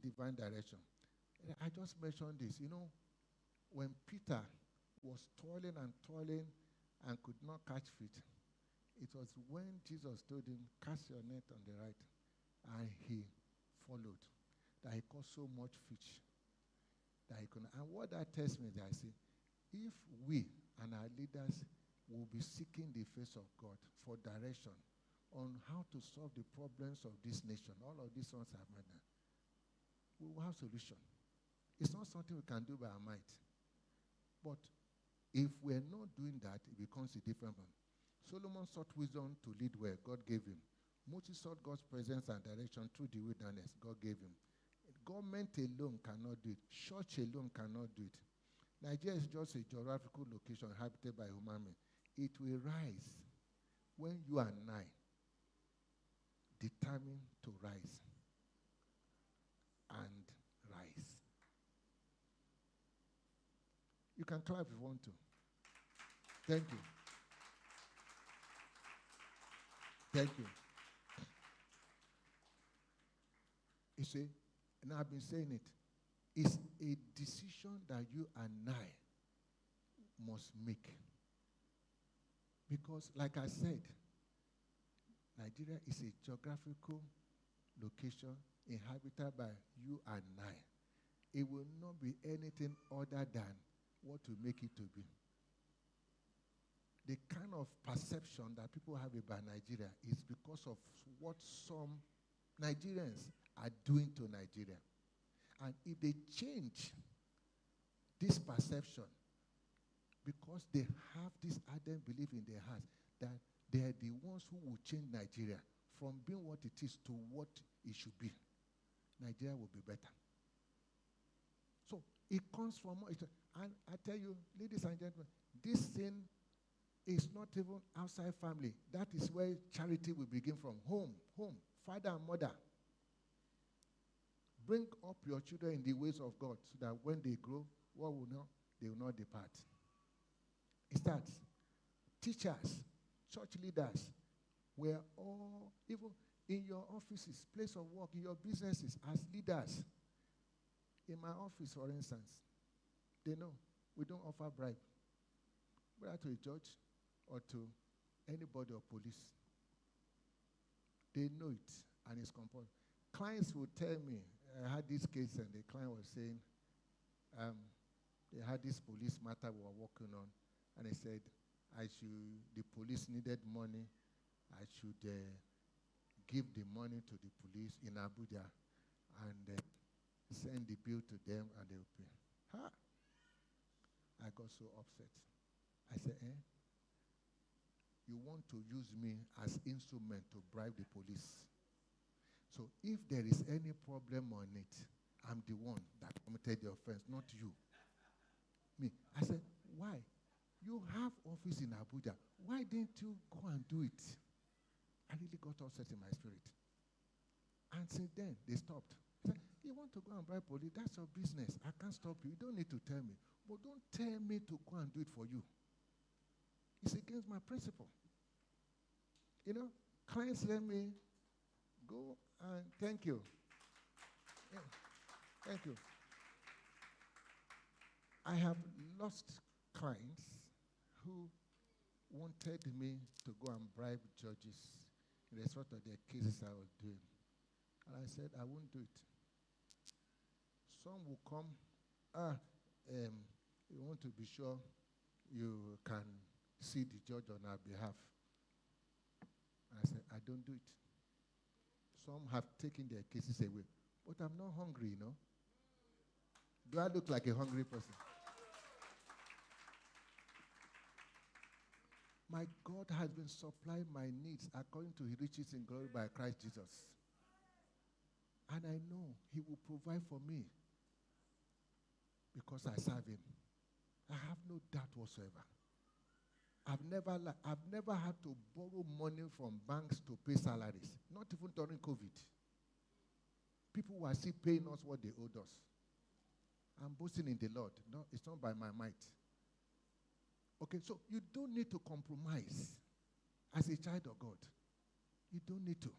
divine direction. I just mentioned this. When Peter was toiling and could not catch fish, it was when Jesus told him, cast your net on the right, and he followed, that he caught so much fish that he couldn't. And what that tells me is that I say, if we and our leaders will be seeking the face of God for direction on how to solve the problems of this nation, all of these ones I've mentioned, we will have solution. It's not something we can do by our might. But if we're not doing that, it becomes a different one. Solomon sought wisdom to lead where God gave him. Moses sought God's presence and direction through the wilderness. God gave him. Government alone cannot do it. Church alone cannot do it. Nigeria is just a geographical location inhabited by human beings. It will rise when you and I determine to rise and rise. You can clap if you want to. Thank you. Thank you. You see, and I've been saying it. It's a decision that you and I must make. Because, like I said, Nigeria is a geographical location inhabited by you and I. It will not be anything other than what will make it to be. The kind of perception that people have about Nigeria is because of what some Nigerians are doing to Nigeria. And if they change this perception, because they have this ardent belief in their hearts that they are the ones who will change Nigeria from being what it is to what it should be, Nigeria will be better. So it comes from, and I tell you, ladies and gentlemen, this thing is not even outside family. That is where charity will begin from. Home, father and mother. Bring up your children in the ways of God so that when they grow, what will know? They will not depart. It starts. Teachers, church leaders, we're all, even in your offices, place of work, in your businesses, as leaders. In my office, for instance, they know we don't offer bribe, whether to a judge or to anybody or police. They know it, and it's compulsory. Clients will tell me, I had this case, and the client was saying, they had this police matter we were working on, and they said, the police needed money, I should give the money to the police in Abuja, and send the bill to them, and they will pay. I got so upset. I said, you want to use me as instrument to bribe the police. So if there is any problem on it, I'm the one that committed the offense, not you. Me. I said, why? You have office in Abuja. Why didn't you go and do it? I really got upset in my spirit. And since then, they stopped. I said, you want to go and bribe police? That's your business. I can't stop you. You don't need to tell me. But don't tell me to go and do it for you. It's against my principle. Clients let me go and thank you. Yeah. Thank you. I have lost clients who wanted me to go and bribe judges in respect of their cases I was doing. And I said, I won't do it. Some will come, you want to be sure you can see the judge on our behalf. And I said, I don't do it. Some have taken their cases away. But I'm not hungry, Do I look like a hungry person? My God has been supplying my needs according to his riches in glory by Christ Jesus. And I know he will provide for me because I serve him. I have no doubt whatsoever. I've never had to borrow money from banks to pay salaries, not even during COVID. People were still paying us what they owed us. I'm boasting in the Lord. No, it's not by my might. Okay, so you don't need to compromise as a child of God. You don't need to.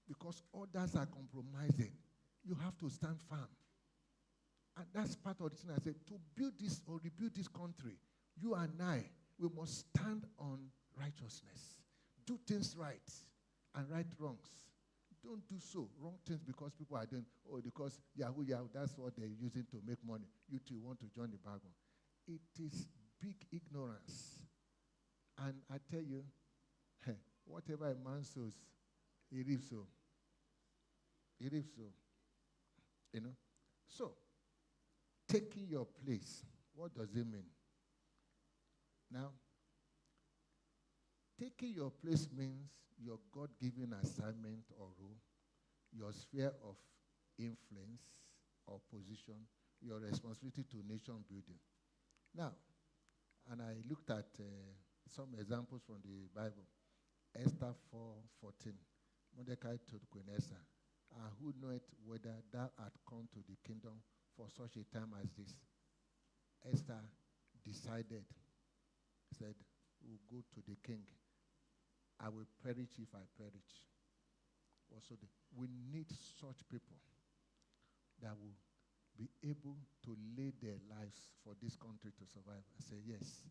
Because others are compromising. You have to stand firm. And that's part of the thing I said. To build this or rebuild this country, you and I, we must stand on righteousness. Do things right and right wrongs. Don't do so wrong things because people are doing, because Yahoo, that's what they're using to make money. You too want to join the bargain. It is big ignorance. And I tell you, whatever a man sows, he reaps so. He reaps so. You know? So, taking your place, what does it mean? Now, taking your place means your God-given assignment or role, your sphere of influence or position, your responsibility to nation building. Now, and I looked at some examples from the Bible. Esther 4:14. Mordecai told Queen Esther, who knoweth whether thou art come to the kingdom for such a time as this? Esther decided, said, we'll go to the king. I will perish if I perish. Also, we need such people that will be able to lay their lives for this country to survive. I say, yes,